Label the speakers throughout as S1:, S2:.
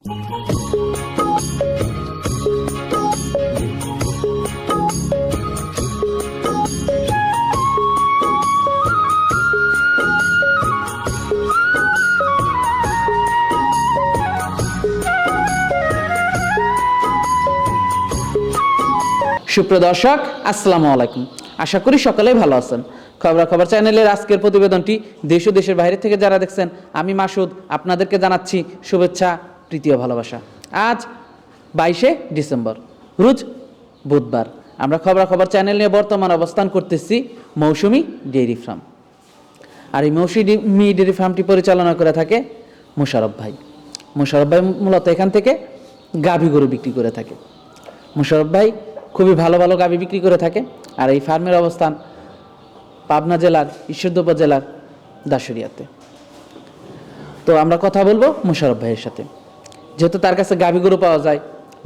S1: সুপ্রিয় দর্শক, আসসালামু আলাইকুম। আশা করি সকলেই ভালো আছেন। খবর চ্যানেলের আজকের প্রতিবেদনটি দেশ ও দেশের বাইরে থেকে যারা দেখছেন, আমি মাসুদ আপনাদেরকে জানাচ্ছি শুভেচ্ছা, প্রীতি ও ভালোবাসা। আজ 22শে ডিসেম্বর, রোজ বুধবার। আমরা খবর চ্যানেল নিয়ে বর্তমান অবস্থান করতেছি মৌসুমি ডেইরি ফার্ম। আর এই মৌসুমি ডেইরি ফার্মটি পরিচালনা করে থাকে মোশাররফ ভাই। মোশাররফ ভাই মূলত এখান থেকে গাভী গরু বিক্রি করে থাকে। মোশাররফ ভাই খুবই ভালো ভালো গাভী বিক্রি করে থাকে। আর এই ফার্মের অবস্থান পাবনা জেলার ঈশ্বরদী উপজেলার দাসুরিয়াতে। তো আমরা কথা বলবো মোশাররফ ভাইয়ের সাথে, যেহেতু তার কাছে গাভী গরু পাওয়া যায়।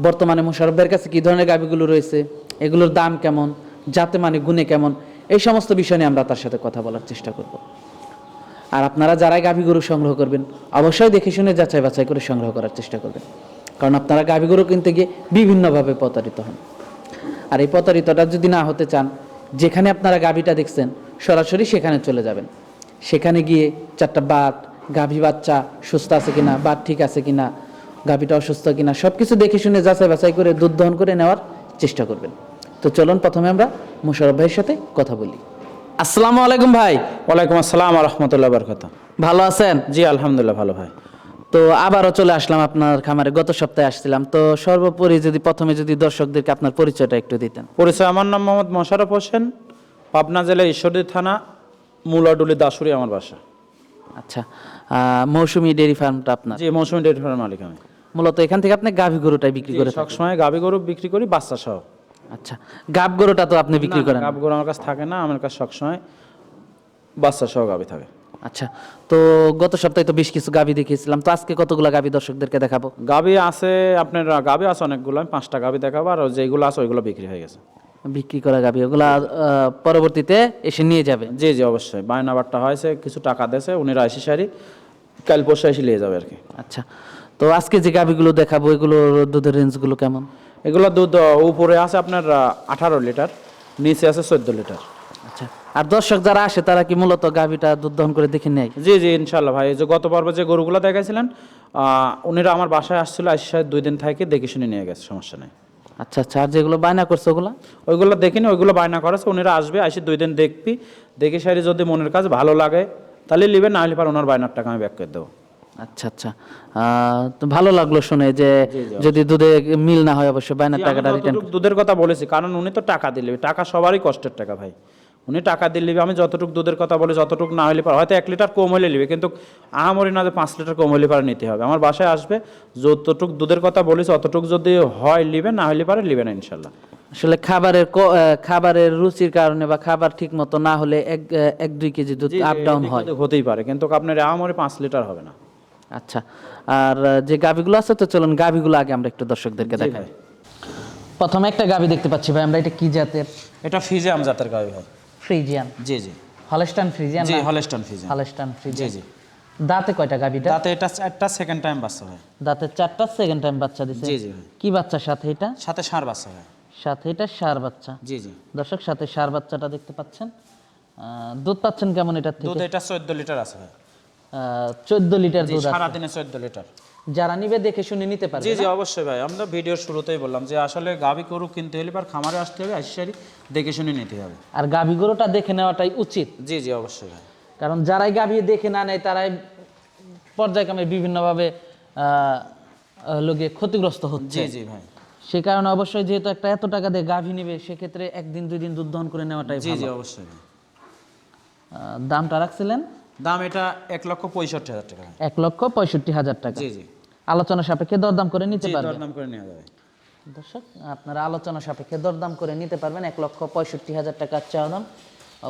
S1: বর্তমানে মোশাররফ ভাইয়ের কাছে কী ধরনের গাভীগুলো রয়েছে, এগুলোর দাম কেমন, জাতে মানে গুণে কেমন, এই সমস্ত বিষয় নিয়ে আমরা তার সাথে কথা বলার চেষ্টা করব। আর আপনারা যারাই গাভী গরু সংগ্রহ করবেন, অবশ্যই দেখে শুনে যাচাই বাছাই করে সংগ্রহ করার চেষ্টা করবেন, কারণ আপনারা গাভী গরু কিনতে গিয়ে বিভিন্নভাবে প্রতারিত হন। আর এই প্রতারিতটা যদি না হতে চান, যেখানে আপনারা গাভীটা দেখছেন সরাসরি সেখানে চলে যাবেন। সেখানে গিয়ে চারটা বাট, গাভী বাচ্চা সুস্থ আছে কিনা, বাট ঠিক আছে কিনা, গাভীটা অসুস্থ কিনা, সব কিছু দেখে শুনে যাচাই বাছাই করে দুধ দহন করে নেওয়ার চেষ্টা করবেন। তো চলুন প্রথমে আমরা মোশাররফ ভাইয়ের সাথে কথা বলি। আসসালামু আলাইকুম ভাই।
S2: ওয়ালাইকুম আসসালাম ওয়া রাহমাতুল্লাহি ওয়া বারাকাতুহু।
S1: ভালো আছেন?
S2: জি আলহামদুলিল্লাহ ভালো ভাই।
S1: তো আবারও চলে আসলাম আপনার খামারে। গত সপ্তাহে আসছিলাম। তো সর্বোপরি প্রথমে দর্শকদেরকে আপনার পরিচয়টা একটু দিতেন।
S2: পরিচয়, আমার নাম মোহাম্মদ মোশাররফ হোসেন, পাবনা জেলা ঈশ্বরদী থানা, মুলাডুলি দাসুরি আমার বাসা।
S1: আচ্ছা, মৌসুমি ডেইরি ফার্মটা আপনার?
S2: জি, মৌসুমি ডেইরি ফার্মের মালিক আমি।
S1: মূলত এখান থেকে আপনি গাভী গরুটাই বিক্রি করে থাকেন?
S2: সবসময় গাভী গরু বিক্রি করি, বাচ্চা সহ।
S1: আচ্ছা, গাব গরুটা তো আপনি বিক্রি করেন?
S2: গাভ গরু আমার কাছে থাকে না, আমার কাছে সবসময় বাচ্চা সহ গাভী থাকে।
S1: আচ্ছা, তো গত সপ্তাহে তো বেশ কিছু গাভী দেখিয়েছিলাম, তো আজকে কতগুলো গাভী দর্শকদেরকে দেখাবো?
S2: গাভী আছে আপনার, গাভী আছে অনেকগুলো, আমি 5টা গাভী দেখাবো, আর যেগুলো আছে ওইগুলো বিক্রি হয়ে গেছে।
S1: বিক্রি করা গাভী ওগুলা পরবর্তীতে এসে নিয়ে যাবে?
S2: জি জি অবশ্যই, বায়নাবারটা হয়েছে, কিছু টাকা দিয়েছে, উনিরা এসে সারি কাল পরশু এসে নিয়ে যাবে আর কি।
S1: আচ্ছা, তো আজকে যে গাভীগুলো দেখাবো এগুলোর দুধের রেঞ্জগুলো কেমন?
S2: এগুলো দুধ উপরে আছে আপনার 18 লিটার, নিচে আছে 14 লিটার।
S1: আচ্ছা, আর দর্শক যারা আসে তারা কি মূলত গাভীটা দুধ দহন করে দেখে নেয়?
S2: জি জি ইনশাল্লাহ ভাই। এই যে গত পর্বে যে গরুগুলো দেখাইছিলেন, উনিরা আমার বাসায় আসছিল, আসে 2 দিন থেকে দেখে শুনে নিয়ে গেছে, সমস্যা নেই।
S1: আচ্ছা আচ্ছা, আর যেগুলো বায়না করছে
S2: ওইগুলো দেখিনি, ওইগুলো বায়না করেছে, উনিরা আসবে, আসে 2 দিন দেখবি, দেখে সারি যদি মনের কাছে ভালো লাগে তাহলে নেবেন, না হলে পার ওনার বায়নার টাকা আমি ব্যাক করে দেবো।
S1: আচ্ছা আচ্ছা, তো ভালো লাগলো শুনে যে যদি দুধে মিল না হয় অবশ্যই বায়নার টাকাটা রিটার্ন।
S2: দুধের কথা বলেছি কারণ উনি তো টাকা দিলে, টাকা সবারই কষ্টের টাকা ভাই, উনি টাকা দিলে আমি যতটুকু দুধের কথা বলি, যতটুকু না হলে পারে, হয়তো 1 লিটার কম হলে নেবে, কিন্তু আহামরি না যে 5 লিটার কম হলে পারে নিতে হবে। আমার বাসায় আসবে, যতটুকু দুধের কথা বলেছি অতটুকু যদি হয় নেবে, না হলে পারে নেবে না ইনশাল্লাহ।
S1: আসলে খাবারের রুচির কারণে বা খাবার ঠিক মতো না হলে 1-2 কেজি দুধ আপ ডাউন হয়,
S2: হতেই পারে, কিন্তু আপনার আহামরি 5 লিটার হবে না।
S1: আচ্ছা, আর যে গাভীগুলো আছে, তো চলুন গাভীগুলো আগে আমরা একটু দর্শকদেরকে দেখাই। প্রথমে একটা গাভী দেখতে পাচ্ছি ভাই আমরা, এটা কি জাতের?
S2: এটা ফ্রিজিয়ান জাতের গাভী ভাই।
S1: ফ্রিজিয়ান?
S2: জি জি,
S1: হলস্টাইন ফ্রিজিয়ান?
S2: জি হলস্টাইন ফ্রিজিয়ান।
S1: হলস্টাইন ফ্রিজিয়ান,
S2: জি জি।
S1: দাঁতে কয়টা গাভীটা?
S2: দাঁতে এটা 4টা, সেকেন্ড টাইম বাচ্চা হয়।
S1: দাঁতে 4টা, সেকেন্ড টাইম বাচ্চা দিছে?
S2: জি জি ভাই।
S1: কি বাচ্চা সাথে এটা?
S2: সাথে ষাঁড় বাচ্চা হয়।
S1: সাথে এটা ষাঁড় বাচ্চা?
S2: জি জি।
S1: দর্শক, সাথে ষাঁড় বাচ্চাটা দেখতে পাচ্ছেন। দুধ পাচ্ছেন কেমন এটার থেকে?
S2: দুধ এটা 14 লিটার আছে ভাই।
S1: 14 লিটার দুধ আছে
S2: সারা দিনে 14 লিটার।
S1: যারা নিবে দেখে শুনে নিতে পারবে?
S2: জি জি অবশ্যই ভাই, আমরা ভিডিওর শুরুতেই বললাম যে আসলে গাভী গরু কিনতে হলে পার খামারে আসতে হবে, আইসারি দেখে শুনে নিতে হবে।
S1: আর গাভী গরুটা দেখে নেওয়াটাই উচিত।
S2: জি জি অবশ্যই ভাই,
S1: কারণ যারাই গাভী দেখে না নেয় তারাই পর্যায়ক্রমে বিভিন্নভাবে লোকে ক্ষতিগ্রস্ত হচ্ছে।
S2: জি জি ভাই।
S1: সে কারণে অবশ্যই যেহেতু এত টাকা দিয়ে গাভী নেবে, সেক্ষেত্রে 1-2 দিন দুধ দহন করে নেওয়াটাই ভালো।
S2: জি জি অবশ্যই।
S1: দামটা রাখছিলেন?
S2: দাম এটা 1,65,000 টাকা।
S1: 1,65,000 টাকা?
S2: জি জি।
S1: আলোচনা সাপেক্ষে দরদাম করে নিতে পারবেন?
S2: দরদাম করে নেওয়া যাবে।
S1: দর্শক, আপনারা আলোচনা সাপেক্ষে দরদাম করে নিতে পারবেন। 1,65,000 টাকার চাওয়া দাম,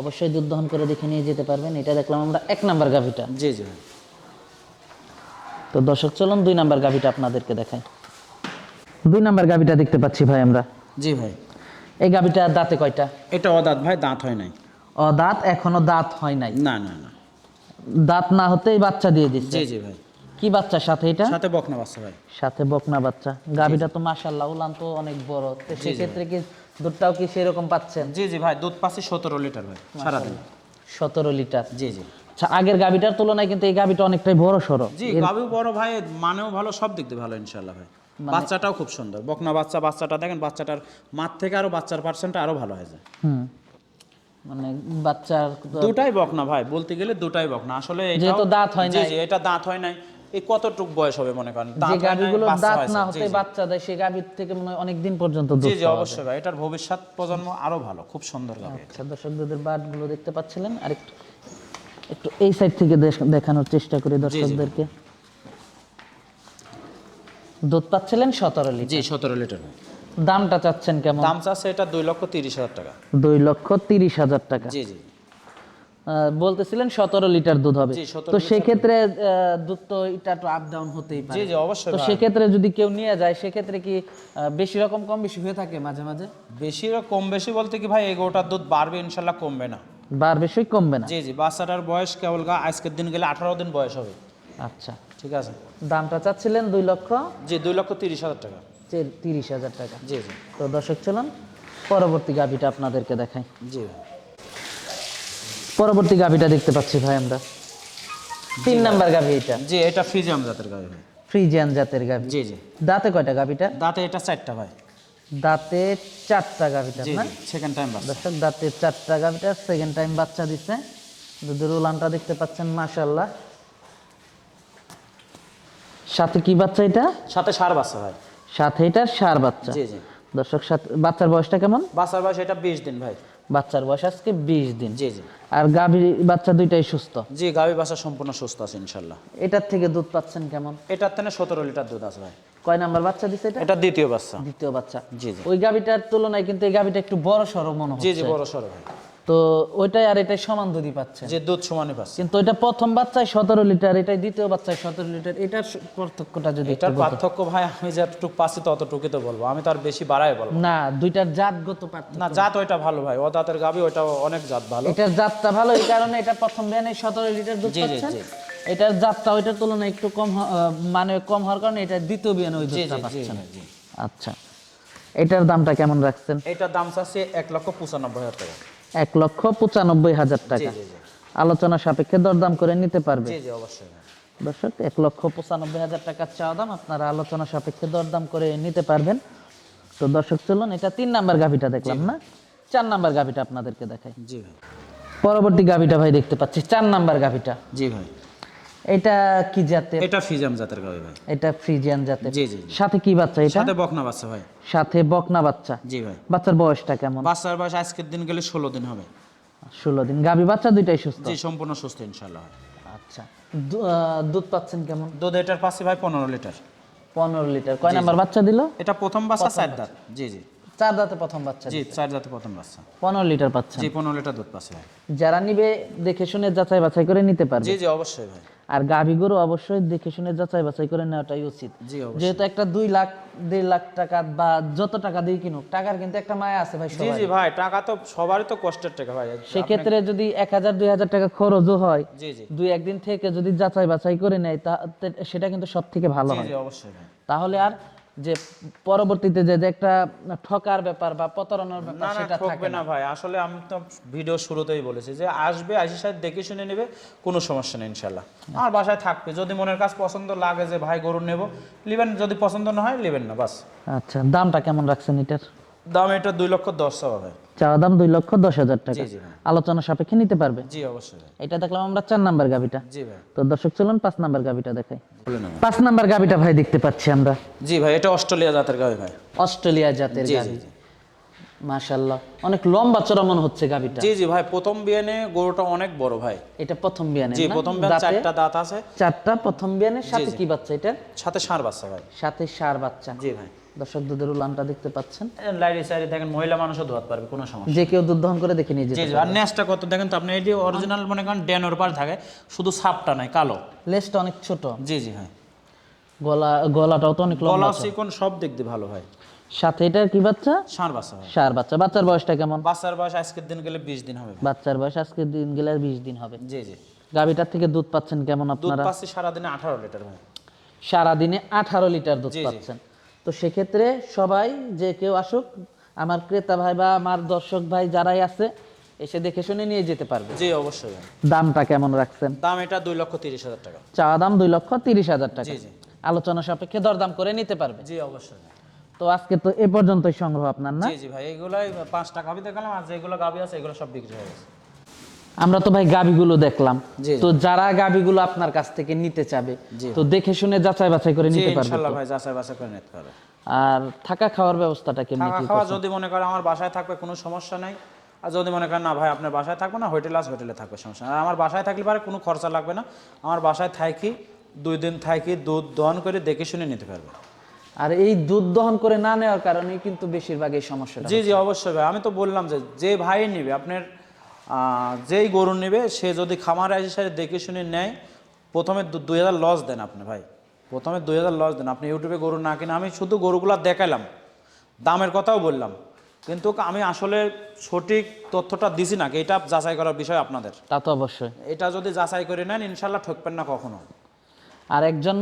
S1: অবশ্যই দুধ দহন করে দেখে নিয়ে যেতে পারবেন। এটা দেখলাম আমরা 1 নাম্বার গাভীটা।
S2: জি জি ভাই।
S1: তো দর্শক চলুন 2 নাম্বার গাভীটা আপনাদেরকে দেখাই। 2 নাম্বার গাভীটা দেখতে পাচ্ছি ভাই আমরা।
S2: জি ভাই।
S1: এই গাভীটা দাঁতে কয়টা?
S2: এটা অদাঁত ভাই, দাঁত হয় নাই।
S1: দাঁত এখনো দাঁত হয় নাই?
S2: না না না,
S1: দাঁত না হতেই বাচ্চা দিয়ে দিচ্ছে?
S2: জি জি ভাই।
S1: কি কি বাচ্চা সাথে এটা?
S2: সাথে বকনা বাচ্চা ভাই।
S1: সাথে বকনা বাচ্চা। গাভীটা তো মাশাআল্লাহ উলান তো অনেক বড়, তো সেক্ষেত্রে কি দুধটাও কি সেরকম পাচ্ছেন?
S2: জি জি ভাই, দুধ পাচ্ছি 17 লিটার ভাই সারাদিন।
S1: 17 লিটার।
S2: জি জি।
S1: আচ্ছা, আগের গাভীটার তুলনায় কিন্তু এই গাভীটা অনেকটাই বড় সড়ো।
S2: জি, গাভীও বড় ভাই, মানেও ভালো, সব দিক দিয়ে ভালো ইনশাআল্লাহ ভাই। বাচ্চাটাও খুব সুন্দর, বকনা বাচ্চা। বাচ্চাটা দেখেন, বাচ্চাটার মাঠ থেকে আরো বাচ্চার পার্সেন্টটা আরো ভালো হয়ে যায়।
S1: মানে বাচ্চার
S2: দুটাই বকনা ভাই, বলতে গেলে দুটাই বকনা আসলে।
S1: যেহেতু দাঁত হয় না।
S2: জি জি, এটা দাঁত হয় নাই। এই কতটুক বয়স হবে মনে করেন,
S1: যে গাভীগুলো দাঁত না হতে বাচ্চা দেয়, সেই গাভীর থেকে মনে হয় অনেক দিন পর্যন্ত দুধ।
S2: জি জি অবশ্যই ভাই, এটার ভবিষ্যৎ প্রজন্ম আরো ভালো, খুব সুন্দর গাভী।
S1: আচ্ছা দর্শক, দুধের বাটগুলো দেখতে পাচ্ছিলেন, আর একটু এই সাইড থেকে দেখানোর চেষ্টা করি দর্শকদেরকে। দুধ পাচ্ছিলেন 17 লিটার।
S2: জি 17 লিটার।
S1: দামটা চাচ্ছেন কেমন?
S2: দাম চাচ্ছে এটা 2,30,000 টাকা।
S1: 2,30,000 টাকা।
S2: জি জি।
S1: বলতেছিলেন 17 লিটার দুধ হবে, তো সেক্ষেত্রে দুধ তো এটা একটু আপ ডাউন হতেই পারে।
S2: জি জি অবশ্যই।
S1: তো সেক্ষেত্রে যদি কেউ নিয়ে যায়, সেক্ষেত্রে কি বেশি রকম কম বেশি হয়ে থাকে মাঝে মাঝে?
S2: বেশি কম বেশি বলতে কি ভাই, এই গরুটার দুধ বাড়বে ইনশাল্লাহ, কমবে না।
S1: বাড়বে, সই কমবে না।
S2: জি জি, বাচ্চাটার বয়স কেবল আজকের দিন গেলে 18 দিন বয়স হবে।
S1: আচ্ছা
S2: ঠিক আছে।
S1: দামটা চাচ্ছিলেন 2 লক্ষ?
S2: জি 2,30,000 টাকা।
S1: 30,000 টাকা।
S2: জি জি।
S1: তো দর্শক চলুন পরবর্তী গাভীটা আপনাদেরকে দেখাই।
S2: জি।
S1: পরবর্তী গাভীটা দেখতে পাচ্ছি ভাই আমরা, 3 নাম্বার গাভী এটা।
S2: জি, এটা ফ্রিজিয়ান জাতের গাভী ভাই।
S1: ফ্রিজিয়ান জাতের গাভী।
S2: জি জি।
S1: দাঁতে কয়টা গাভীটা?
S2: দাঁতে এটা 4টা ভাই।
S1: দাঁতে 4টা গাভীটা
S2: জি
S1: না?
S2: জি, সেকেন্ড টাইম বাচ্চা।
S1: দর্শক, দাঁতে 4টা গাভীটা সেকেন্ড টাইম বাচ্চা দিচ্ছে। দুধের উলানটা দেখতে পাচ্ছেন মাশাআল্লাহ। সাথে কি বাচ্চা এটা?
S2: সাথে ষাঁড় বাচ্চা ভাই।
S1: সাথে এটা ষাঁড় বাচ্চা।
S2: জি জি।
S1: দর্শক, সাথে বাচ্চার বয়সটা কেমন?
S2: বাচ্চার বয়স এটা 20 দিন ভাই।
S1: বাচ্চার বয়স আজকে 20 দিন।
S2: জি জি।
S1: আর গাভী বাচ্চা দুইটাই সুস্থ?
S2: জি, গাভী বাচ্চা সম্পূর্ণ সুস্থ আছে ইনশাআল্লাহ।
S1: এটার থেকে দুধ পাচ্ছেন কেমন?
S2: এটার থেকে 17 লিটার দুধ আছে ভাই।
S1: কয় নাম্বার বাচ্চা দিছে এটা?
S2: এটা দ্বিতীয় বাচ্চা।
S1: দ্বিতীয় বাচ্চা।
S2: জি জি।
S1: ওই গাভীটার তুলনায় কিন্তু এই গাভীটা একটু বড় সড়ো মনে
S2: জি
S1: হচ্ছে।
S2: জি, বড় সড়ো ভাই।
S1: তো ওইটাই আর এটাই সমান দুধই পাচ্ছে?
S2: যে দুধ সমানই পাচ্ছে।
S1: কিন্তু ওইটা প্রথম বাচ্চায় 17 লিটার, এটাই দ্বিতীয় বাচ্চায় 17 লিটার, এটার পার্থক্যটা যদি
S2: এটার পার্থক্য ভাই, আমি যতটুকু পাচ্ছি ততটুকুই তো বলবো, আমি তো আর বেশি বাড়াই বলবো
S1: না। দুইটার জাতগত পার্থক্য
S2: না। জাত ওইটা ভালো ভাই, ও দাঁতের গাভী, ওইটা অনেক জাত ভালো।
S1: এটার জাতটা ভালো, এই কারণে এটা প্রথম বিয়ানে 17 লিটার দুধ
S2: জি জি
S1: পাচ্ছেন।
S2: জি।
S1: এটার জাতটা ওইটার তুলনায় একটু কম, মানে কম হওয়ার কারণে এটা দ্বিতীয় বিয়ানে ওই
S2: জি
S1: দুধটা
S2: জি জি
S1: পাচ্ছেন।
S2: জি।
S1: আচ্ছা, এটার দামটা কেমন রাখছেন?
S2: এটার দাম চাচ্ছে 1,95,000 টাকা।
S1: 1,95,000
S2: জি
S1: টাকা।
S2: জি জি।
S1: আলোচনা সাপেক্ষে দরদাম করে নিতে পারবে?
S2: জি জি অবশ্যই।
S1: দর্শক, 1,95,000 টাকার চাওয়া দাম, আপনারা আলোচনা সাপেক্ষে দরদাম করে নিতে পারবেন। তো দর্শক চলুন, এটা 3 নাম্বার গাভীটা দেখলাম না, 4 নাম্বার গাভীটা আপনাদেরকে দেখাই।
S2: জি ভাই।
S1: পরবর্তী গাভীটা ভাই দেখতে পাচ্ছি 4 নাম্বার গাভীটা।
S2: জি ভাই।
S1: এটা কি জাতের?
S2: এটা ফ্রিজিয়ান জাতের গাভী ভাই।
S1: এটা ফ্রিজিয়ান জাতের।
S2: জি জি।
S1: সাথে কি বাচ্চা এটা?
S2: সাথে বকনা বাচ্চা ভাই।
S1: সাথে বকনা বাচ্চা।
S2: জি ভাই।
S1: বাচ্চার বয়সটা কেমন?
S2: বাচ্চার বয়স আজকের দিন গেলে 16 দিন হবে।
S1: 16 দিন। গাভী বাচ্চা দুইটাই সুস্থ?
S2: জি, সম্পূর্ণ সুস্থ ইনশাআল্লাহ।
S1: আচ্ছা, দুধ পাচ্ছেন কেমন?
S2: দুধ এটার পাচ্ছি ভাই 15 লিটার।
S1: 15 লিটার। কয় নাম্বার বাচ্চা দিল?
S2: এটা প্রথম বাচ্চা, 4 দাঁত। জি জি।
S1: 4 দাঁতে প্রথম বাচ্চা।
S2: জি, 4 দাঁতে প্রথম বাচ্চা।
S1: 15 লিটার পাচ্ছেন?
S2: জি, 15 লিটার দুধ পাচ্ছে ভাই।
S1: যারা নিবে দেখে শুনে যাচাই বাছাই করে নিতে পারবে?
S2: জি জি অবশ্যই ভাই।
S1: আর গাভী গরু অবশ্যই দেখে শুনে যাচাই বাছাই করে নেওয়াটাই উচিত।
S2: জি অবশ্যই।
S1: যেহেতু একটা 2 লাখ 1.5 লাখ টাকা বা যত টাকা দিয়ে কিনুক, টাকার কিন্তু একটা মায়া আছে ভাই
S2: জি
S1: সবার।
S2: জি ভাই, টাকা তো সবারই তো কষ্টের টাকা ভাই।
S1: সেক্ষেত্রে যদি 1,000 2,000 টাকা খরচও হয়,
S2: জি জি।
S1: 2-1 দিন থেকে যদি যাচাই বাছাই করে নেয়, সেটা কিন্তু সব থেকে ভালো
S2: জি
S1: হয়।
S2: জি অবশ্যই ভাই।
S1: তাহলে আর যে পরবর্তীতে যে একটা ঠকার ব্যাপার বা প্রতারণার ব্যাপার
S2: না না,
S1: সেটা
S2: ঠকবে
S1: থাকে
S2: না
S1: না।
S2: ভাই। আসলে আমি তো ভিডিও শুরুতেই বলেছি যে আসবে, আইসি সাহেব দেখে শুনে নেবে, কোনো সমস্যা নেই ইনশাল্লাহ। আমার বাসায় থাকবে, যদি মনের কাছে পছন্দ লাগে যে ভাই গরু নেব, নেবেন, যদি পছন্দ না হয় নেবেন না, বাস।
S1: আচ্ছা, দামটা কেমন রাখছেন এটার?
S2: দাম এটা 2,10,000 টাকা ভাই।
S1: চাওয়া দাম 2,10,000 টাকা।
S2: জি জি ভাই।
S1: আলোচনা সাপেক্ষে নিতে পারবে?
S2: জি অবশ্যই ভাই।
S1: এটা দেখলাম আমরা 4 নাম্বার গাভীটা।
S2: জি ভাই।
S1: তো দর্শক চলুন 5 নাম্বার গাভীটা দেখাই।
S2: বলে না।
S1: 5 নাম্বার গাভীটা ভাই দেখতে পাচ্ছি আমরা।
S2: জি ভাই, এটা অস্ট্রেলিয়া জাতের গাভী ভাই।
S1: অস্ট্রেলিয়া জাতের
S2: জি
S1: গাভী।
S2: জি।
S1: মাশাআল্লাহ, অনেক লম্বা চড়া মনে হচ্ছে গাভীটা।
S2: জি জি ভাই, প্রথম বিয়ানে গরুটা অনেক বড় ভাই।
S1: এটা প্রথম বিয়ানে?
S2: জি, প্রথম বিয়ানে 4টা দাঁত আছে।
S1: 4টা প্রথম বিয়ানের সাথে
S2: জি।
S1: কি বাচ্চা এটার?
S2: সাথে ষাঁড় বাচ্চা ভাই।
S1: সাথে ষাঁড় বাচ্চা।
S2: জি ভাই।
S1: দর্শক, দুধের উলানটা দেখতে পাচ্ছেন।
S2: লাইরি সাইরি দেখেন, মহিলা মানুষও ধোয়াতে পারবে, কোনো সমস্যা।
S1: যে কেউ দুধ দহন করে দেখে নিয়ে যেতে
S2: জি জি।
S1: পারবে।
S2: আর নেসটা কত দেখেন তো আপনি, এটি অরিজিনাল মনে করেন ড্যানোর পাশ থাকে, শুধু সাপটা নাই, কালো।
S1: লেজটা অনেক ছোট।
S2: জি জি ভাই।
S1: গলাটাও তো অনেক লম্বা।
S2: গলা চিকন, সব দিক দিয়ে ভালো ভাই।
S1: সাথে এটা কি বাচ্চা?
S2: ষাঁড় বাচ্চা ভাই।
S1: ষাঁড় বাচ্চা। বাচ্চার বয়সটা কেমন?
S2: বাচ্চার বয়স আজকের দিন গেলে 20 দিন হবে ভাই।
S1: বাচ্চার বয়স আজকে দিন গেলে 20 দিন হবে।
S2: জি জি।
S1: গাভীটার থেকে দুধ পাচ্ছেন কেমন
S2: দুধ
S1: আপনারা?
S2: পাচ্ছি সারাদিনে 18 লিটার ভাই।
S1: সারাদিনে 18 লিটার দুধ
S2: জি, জি।
S1: পাচ্ছেন। তো সেক্ষেত্রে সবাই যে কেউ আসুক, আমার ক্রেতা ভাই বা আমার দর্শক ভাই যারাই আছে এসে দেখে শুনে নিয়ে যেতে পারবে।
S2: জি অবশ্যই ভাই।
S1: দামটা কেমন রাখছেন?
S2: দাম এটা 2,30,000 টাকা।
S1: চাওয়া দাম 2,30,000 টাকা।
S2: জি, জি।
S1: আলোচনা সাপেক্ষে দরদাম করে নিতে পারবে।
S2: জি অবশ্যই ভাই।
S1: তো আজকে তো এ পর্যন্তই সংগ্রহ আপনার, না?
S2: জি জি ভাই, এগুলাই 5টা গাভি দেখালাম, আর যেগুলো গাভি আছে এগুলো সব বিক্রি হয়ে গেছে।
S1: আমরা তো ভাই গাবিগুলো দেখলাম।
S2: জি, জি।
S1: তো যারা গাবিগুলো আপনার কাছ থেকে নিতে চাবে,
S2: জি।
S1: তো দেখে শুনে যাচাই বাছাই করে
S2: জি
S1: নিতে পারবে
S2: ইনশাল্লাহ
S1: তো?
S2: ভাই, যাচাই বাছাই করে নিতে পারবে।
S1: আর থাকা খাওয়ার ব্যবস্থাটা কেমনি
S2: থাকা
S1: কি
S2: খাওয়া
S1: করছেন?
S2: যদি মনে করে আমার বাসায় থাকবে কোনো সমস্যা নাই, আর যদি মনে করেন না ভাই আপনার বাসায় থাকবে না, হোটেল আছে হোটেলে থাকবে, সমস্যা নাই। আর আমার বাসায় থাকলে পারে কোনো খরচা লাগবে না, আমার বাসায় থাকি 2 দিন থাকি, দুধ দহন করে দেখে শুনে নিতে পারবে।
S1: আর এই দুধ দহন করে না নেওয়ার কারণেই কিন্তু বেশিরভাগ এই সমস্যাটা
S2: জি জি অবশ্যই ভাই, আমি তো বললাম যে ভাই নেবে আপনার, যেই গরু নেবে সে যদি খামারে এসে দেখে শুনে নেয়, প্রথমে 2,000 লস দেন আপনি ভাই, প্রথমে 2,000 লস দেন। আপনি ইউটিউবে গরু না কিনে, আমি শুধু গরুগুলা দেখালাম, দামের কথাও বললাম, কিন্তু আমি আসলে সঠিক তথ্যটা দিছি না, এটা যাচাই করার বিষয় আপনাদের।
S1: তা তো অবশ্যই।
S2: এটা যদি যাচাই করে নেন ইনশাল্লাহ ঠকবেন না কখনো।
S1: আর একজন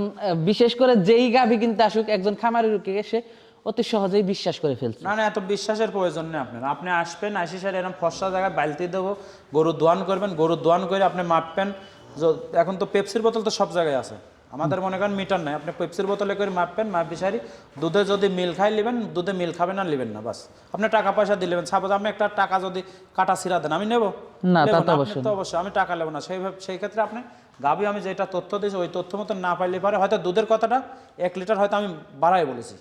S1: বিশেষ করে যেই গাভী কিনতে আসুক, একজন খামারের এসে অতি সহজেই বিশ্বাস করে ফেলছে।
S2: না না, এত বিশ্বাসের প্রয়োজন নেই আপনার। আপনি আসবেন, আসি স্যার এরকম ফর্সা জায়গায় বালতি দেবো, গরু দোয়ান করবেন, গরু দোয়ান করে আপনি মাপবেন। এখন তো পেপসির বোতল তো সব জায়গায় আছে, আমাদের মনে করেন মিটার নাই, আপনি পেপসির বোতলে করে মাপবেন, মাপ বিচারি দুধে যদি মিল খাই নেবেন, দুধে মিল খাবেন আর নেবেন না, বাস। আপনি টাকা পয়সা দিয়ে নেবেন। সাপোজ আপনি একটা টাকা যদি কাটা ছিঁড়া দেন, আমি নেবো
S1: না, তা
S2: নেবো
S1: তো
S2: না?
S1: অবশ্যই
S2: আপনি তো অবশ্যই, আমি টাকা নেবো না। সেই ক্ষেত্রে আপনি গাভী আমি যেটা তথ্য দিয়েছি ওই তথ্য মতো না পাইলে পারে, হয়তো দুধের কথাটা 1 লিটার হয়তো আমি বাড়াই বলেছি,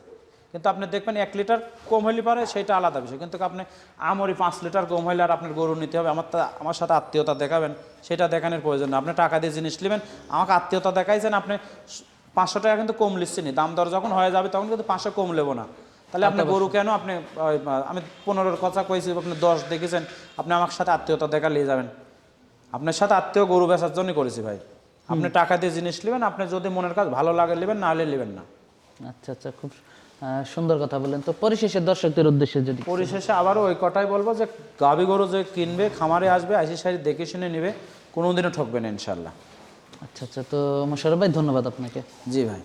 S2: কিন্তু আপনি দেখবেন 1 লিটার কম হইলে পারে, সেটা আলাদা বিষয়। কিন্তু আপনি আমরি 5 লিটার কম হইলে আর আপনার গরু নিতে হবে, আমার সাথে আত্মীয়তা দেখাবেন, সেটা দেখানোর প্রয়োজন না। আপনি টাকা দিয়ে জিনিস নেবেন, আমাকে আত্মীয়তা দেখাইছেন, আপনি 500 টাকা কিন্তু কম লিখছি নি, দাম দর যখন হয়ে যাবে তখন কিন্তু 500 কম নেবো না। তাহলে আপনি গরু কেন, আপনি আমি 15-র কথা কইছি, আপনি 10 দেখেছেন, আপনি আমার সাথে আত্মীয়তা দেখা নিয়ে যাবেন। আপনার সাথে আত্মীয় গরু বেচার জন্যই করেছি ভাই। আপনি টাকা দিয়ে জিনিস নেবেন, আপনি যদি মনের কাজ ভালো লাগে নেবেন, না হলে নেবেন না।
S1: আচ্ছা আচ্ছা, খুব সুন্দর কথা বললেন। তো পরিশেষে দর্শকদের উদ্দেশ্যে যদি
S2: পরিশেষে আবারও ওই কথাই বলবো যে গাভী গরু যে কিনবে, খামারে আসবে, আইসি সারি দেখে শুনে নেবে, কোনোদিনও ঠকবে না ইনশাল্লাহ।
S1: আচ্ছা আচ্ছা, তো মোশাররফ ভাই ধন্যবাদ আপনাকে।
S2: জি ভাই।